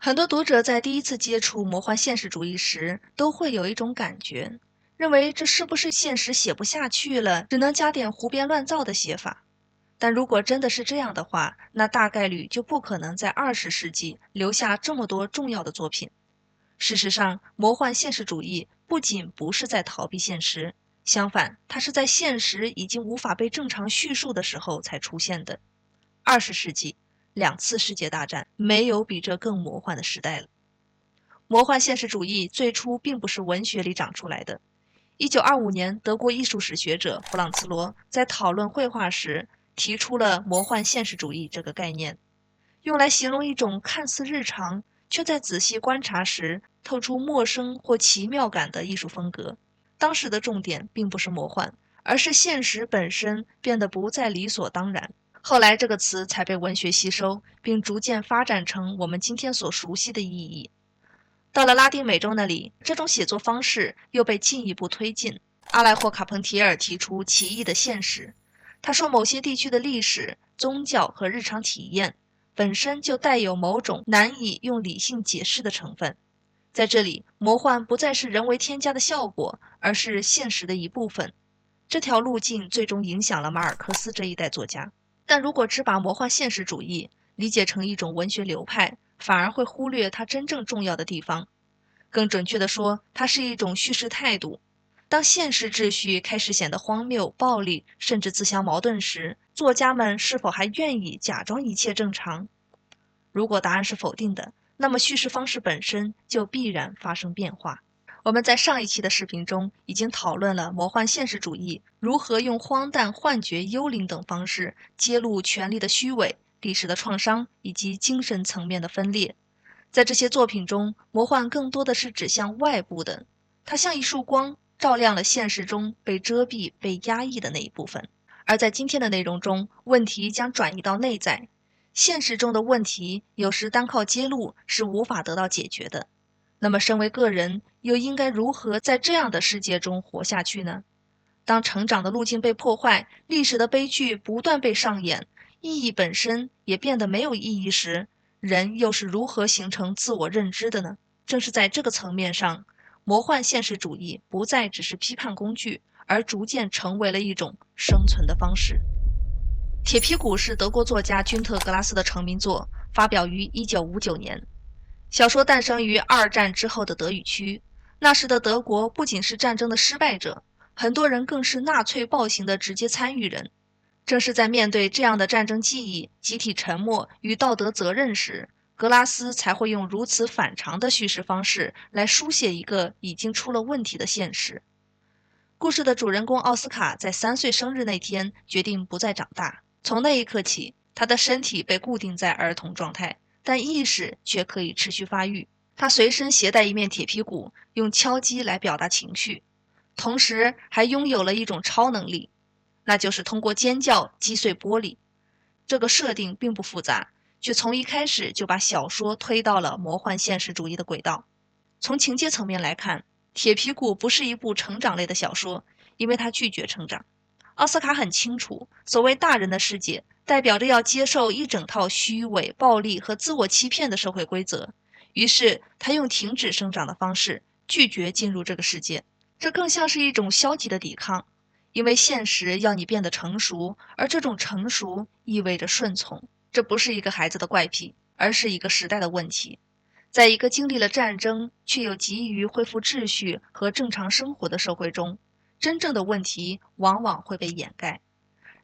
很多读者在第一次接触魔幻现实主义时，都会有一种感觉，认为这是不是现实写不下去了，只能加点胡编乱造的写法。但如果真的是这样的话，那大概率就不可能在20世纪留下这么多重要的作品。事实上，魔幻现实主义不仅不是在逃避现实，相反，它是在现实已经无法被正常叙述的时候才出现的。20世纪，2次世界大战，没有比这更魔幻的时代了。魔幻现实主义最初并不是文学里长出来的。1925年，德国艺术史学者弗朗茨罗在讨论绘画时提出了魔幻现实主义这个概念，用来形容一种看似日常，却在仔细观察时透出陌生或奇妙感的艺术风格。当时的重点并不是魔幻，而是现实本身变得不再理所当然。后来这个词才被文学吸收，并逐渐发展成我们今天所熟悉的意义。到了拉丁美洲那里，这种写作方式又被进一步推进。阿莱霍·卡彭提尔提出奇异的现实，他说某些地区的历史、宗教和日常体验本身就带有某种难以用理性解释的成分。在这里，魔幻不再是人为添加的效果，而是现实的一部分。这条路径最终影响了马尔克斯这一代作家。但如果只把魔幻现实主义理解成一种文学流派，反而会忽略它真正重要的地方。更准确地说，它是一种叙事态度。当现实秩序开始显得荒谬、暴力，甚至自相矛盾时，作家们是否还愿意假装一切正常？如果答案是否定的，那么叙事方式本身就必然发生变化。我们在上一期的视频中已经讨论了魔幻现实主义如何用荒诞、幻觉、幽灵等方式揭露权力的虚伪、历史的创伤以及精神层面的分裂。在这些作品中，魔幻更多的是指向外部的，它像一束光，照亮了现实中被遮蔽、被压抑的那一部分。而在今天的内容中，问题将转移到内在。现实中的问题有时单靠揭露是无法得到解决的。那么身为个人，又应该如何在这样的世界中活下去呢？当成长的路径被破坏，历史的悲剧不断被上演，意义本身也变得没有意义时，人又是如何形成自我认知的呢？正是在这个层面上，魔幻现实主义不再只是批判工具，而逐渐成为了一种生存的方式。铁皮鼓是德国作家君特·格拉斯的成名作，发表于1959年。小说诞生于二战之后的德语区，那时的德国不仅是战争的失败者，很多人更是纳粹暴行的直接参与人。正是在面对这样的战争记忆、集体沉默与道德责任时，格拉斯才会用如此反常的叙事方式来书写一个已经出了问题的现实。故事的主人公奥斯卡在3岁生日那天决定不再长大，从那一刻起，他的身体被固定在儿童状态，但意识却可以持续发育。他随身携带一面铁皮鼓，用敲击来表达情绪，同时还拥有了一种超能力，那就是通过尖叫击碎玻璃。这个设定并不复杂，却从一开始就把小说推到了魔幻现实主义的轨道。从情节层面来看，铁皮鼓不是一部成长类的小说，因为它拒绝成长。奥斯卡很清楚，所谓大人的世界，代表着要接受一整套虚伪、暴力和自我欺骗的社会规则。于是，他用停止生长的方式拒绝进入这个世界。这更像是一种消极的抵抗，因为现实要你变得成熟，而这种成熟意味着顺从。这不是一个孩子的怪癖，而是一个时代的问题。在一个经历了战争却又急于恢复秩序和正常生活的社会中，真正的问题往往会被掩盖。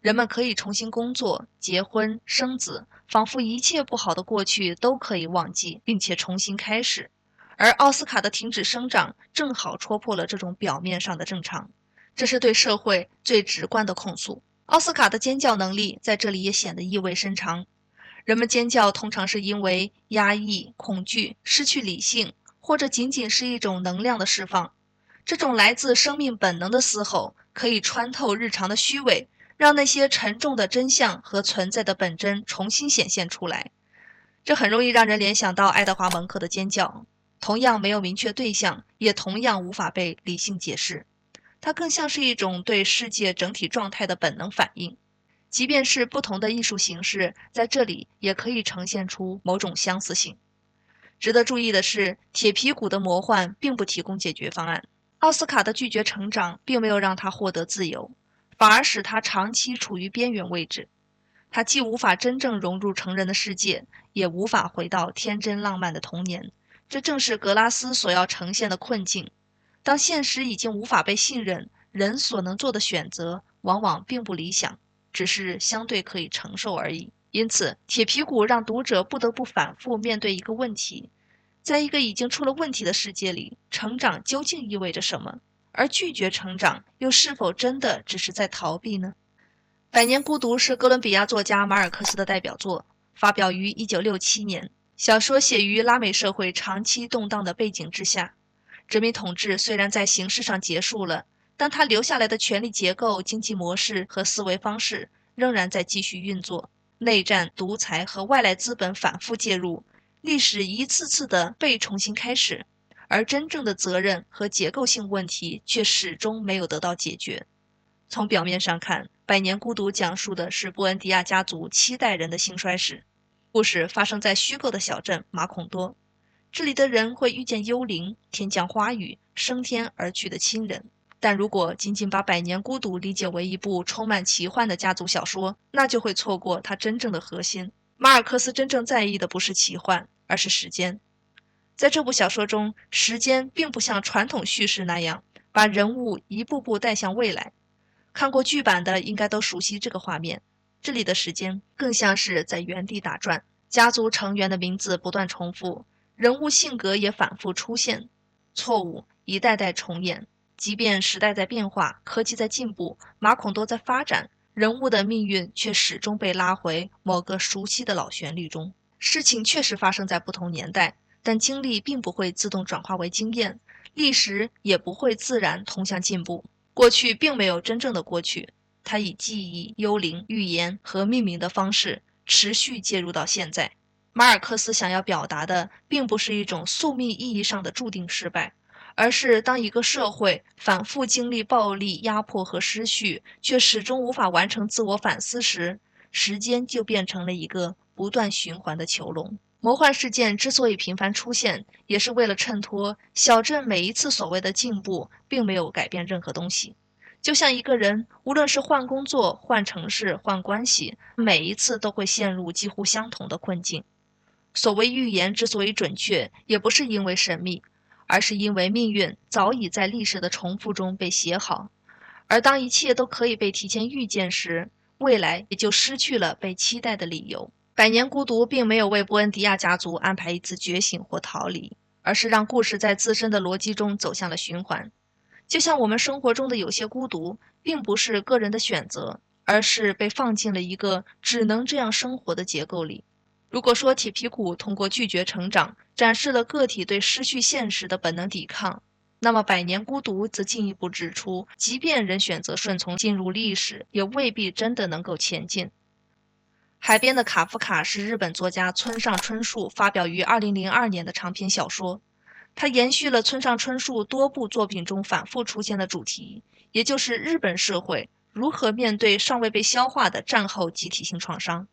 人们可以重新工作、结婚、生子，仿佛一切不好的过去都可以忘记，并且重新开始。而奥斯卡的停止生长正好戳破了这种表面上的正常，这是对社会最直观的控诉。奥斯卡的尖叫能力在这里也显得意味深长。人们尖叫通常是因为压抑、恐惧、失去理性，或者仅仅是一种能量的释放。这种来自生命本能的嘶吼可以穿透日常的虚伪，让那些沉重的真相和存在的本真重新显现出来。这很容易让人联想到爱德华·蒙克的尖叫，同样没有明确对象，也同样无法被理性解释。它更像是一种对世界整体状态的本能反应。即便是不同的艺术形式，在这里也可以呈现出某种相似性。值得注意的是，铁皮鼓的魔幻并不提供解决方案。奥斯卡的拒绝成长并没有让他获得自由，反而使他长期处于边缘位置。他既无法真正融入成人的世界，也无法回到天真浪漫的童年。这正是格拉斯所要呈现的困境。当现实已经无法被信任，人所能做的选择往往并不理想，只是相对可以承受而已。因此，铁皮鼓让读者不得不反复面对一个问题：在一个已经出了问题的世界里，成长究竟意味着什么？而拒绝成长，又是否真的只是在逃避呢？《百年孤独》是哥伦比亚作家马尔克斯的代表作，发表于1967年。小说写于拉美社会长期动荡的背景之下。殖民统治虽然在形式上结束了，但它留下来的权力结构、经济模式和思维方式仍然在继续运作。内战、独裁和外来资本反复介入，历史一次次的被重新开始，而真正的责任和结构性问题却始终没有得到解决。从表面上看，《百年孤独》讲述的是布恩迪亚家族7代人的兴衰史。故事发生在虚构的小镇马孔多，这里的人会遇见幽灵、天降花雨、升天而去的亲人。但如果仅仅把《百年孤独》理解为一部充满奇幻的家族小说，那就会错过它真正的核心。马尔克斯真正在意的不是奇幻，而是时间。在这部小说中，时间并不像传统叙事那样把人物一步步带向未来。看过剧版的应该都熟悉这个画面，这里的时间更像是在原地打转，家族成员的名字不断重复，人物性格也反复出现，错误一代代重演。即便时代在变化，科技在进步，马孔多在发展，人物的命运却始终被拉回某个熟悉的老旋律中。事情确实发生在不同年代，但经历并不会自动转化为经验，历史也不会自然通向进步。过去并没有真正的过去，它以记忆、幽灵、预言和命名的方式持续介入到现在。马尔克斯想要表达的并不是一种宿命意义上的注定失败，而是当一个社会反复经历暴力、压迫和失序，却始终无法完成自我反思时，时间就变成了一个不断循环的囚笼。魔幻事件之所以频繁出现，也是为了衬托小镇每一次所谓的进步，并没有改变任何东西。就像一个人，无论是换工作、换城市、换关系，每一次都会陷入几乎相同的困境。所谓预言之所以准确，也不是因为神秘，而是因为命运早已在历史的重复中被写好。而当一切都可以被提前预见时，未来也就失去了被期待的理由。百年孤独并没有为布恩迪亚家族安排一次觉醒或逃离，而是让故事在自身的逻辑中走向了循环。就像我们生活中的有些孤独，并不是个人的选择，而是被放进了一个只能这样生活的结构里。如果说铁皮鼓通过拒绝成长，展示了个体对失去现实的本能抵抗，那么百年孤独则进一步指出，即便人选择顺从进入历史，也未必真的能够前进。海边的卡夫卡是日本作家村上春树发表于2002年的长篇小说，它延续了村上春树多部作品中反复出现的主题，也就是日本社会如何面对尚未被消化的战后集体性创伤。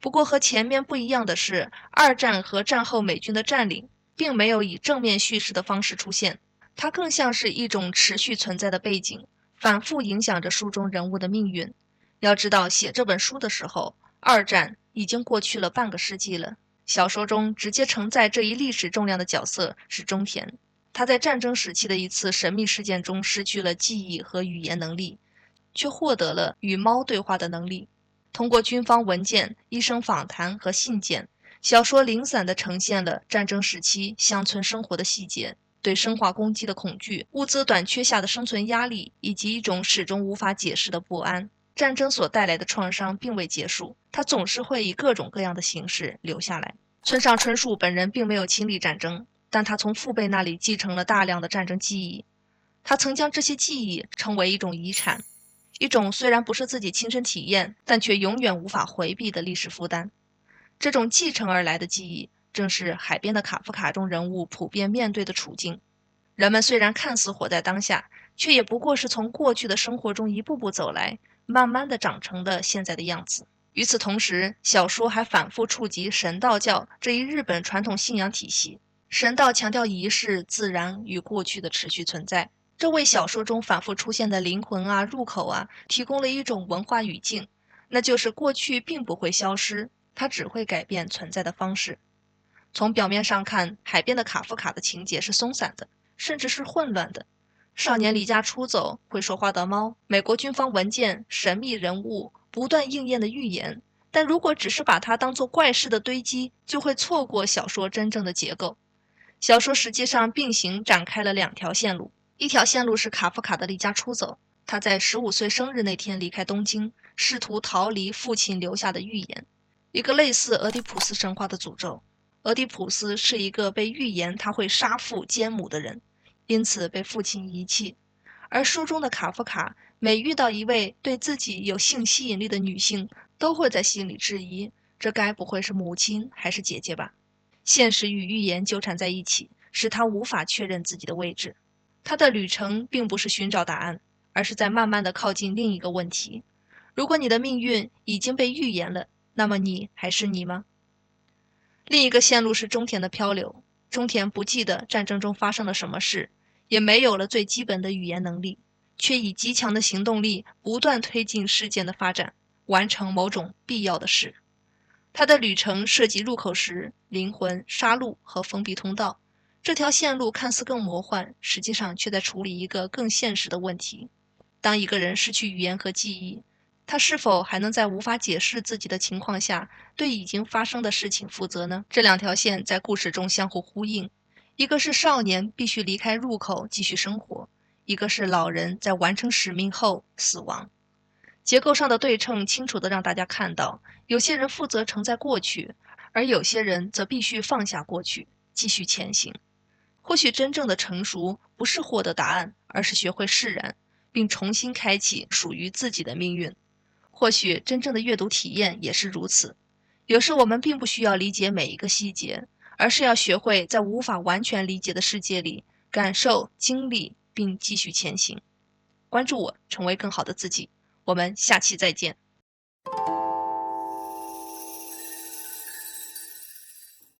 不过和前面不一样的是，二战和战后美军的占领并没有以正面叙事的方式出现，它更像是一种持续存在的背景，反复影响着书中人物的命运。要知道，写这本书的时候，二战已经过去了半个世纪了。小说中直接承载这一历史重量的角色是中田，他在战争时期的一次神秘事件中失去了记忆和语言能力，却获得了与猫对话的能力。通过军方文件、医生访谈和信件，小说零散地呈现了战争时期乡村生活的细节，对生化攻击的恐惧、物资短缺下的生存压力，以及一种始终无法解释的不安。战争所带来的创伤并未结束，它总是会以各种各样的形式留下来。村上春树本人并没有亲历战争，但他从父辈那里继承了大量的战争记忆。他曾将这些记忆称为一种遗产，一种虽然不是自己亲身体验，但却永远无法回避的历史负担。这种继承而来的记忆，正是海边的卡夫卡中人物普遍面对的处境。人们虽然看似活在当下，却也不过是从过去的生活中一步步走来，慢慢地长成的现在的样子。与此同时，小说还反复触及神道教这一日本传统信仰体系。神道强调仪式、自然与过去的持续存在，这为小说中反复出现的灵魂啊、入口啊提供了一种文化语境，那就是过去并不会消失，它只会改变存在的方式。从表面上看，海边的卡夫卡的情节是松散的，甚至是混乱的。少年离家出走，会说话的猫，美国军方文件，神秘人物，不断应验的预言。但如果只是把它当作怪事的堆积，就会错过小说真正的结构。小说实际上并行展开了两条线路，一条线路是卡夫卡的离家出走，他在15岁生日那天离开东京，试图逃离父亲留下的预言，一个类似俄狄浦斯神话的诅咒。俄狄浦斯是一个被预言他会杀父奸母的人，因此被父亲遗弃。而书中的卡夫卡每遇到一位对自己有性吸引力的女性，都会在心里质疑，这该不会是母亲还是姐姐吧？现实与预言纠缠在一起，使他无法确认自己的位置。他的旅程并不是寻找答案，而是在慢慢地靠近另一个问题：如果你的命运已经被预言了，那么你还是你吗？另一个线路是中田的漂流。中田不记得战争中发生了什么事，也没有了最基本的语言能力，却以极强的行动力不断推进事件的发展，完成某种必要的事。他的旅程涉及入口石、灵魂、杀戮和封闭通道。这条线路看似更魔幻，实际上却在处理一个更现实的问题：当一个人失去语言和记忆，他是否还能在无法解释自己的情况下，对已经发生的事情负责呢？这两条线在故事中相互呼应，一个是少年必须离开入口继续生活，一个是老人在完成使命后死亡。结构上的对称清楚地让大家看到，有些人负责承载过去，而有些人则必须放下过去，继续前行。或许真正的成熟不是获得答案，而是学会释然，并重新开启属于自己的命运。或许真正的阅读体验也是如此。有时我们并不需要理解每一个细节，而是要学会在无法完全理解的世界里感受、经历并继续前行。关注我，成为更好的自己。我们下期再见。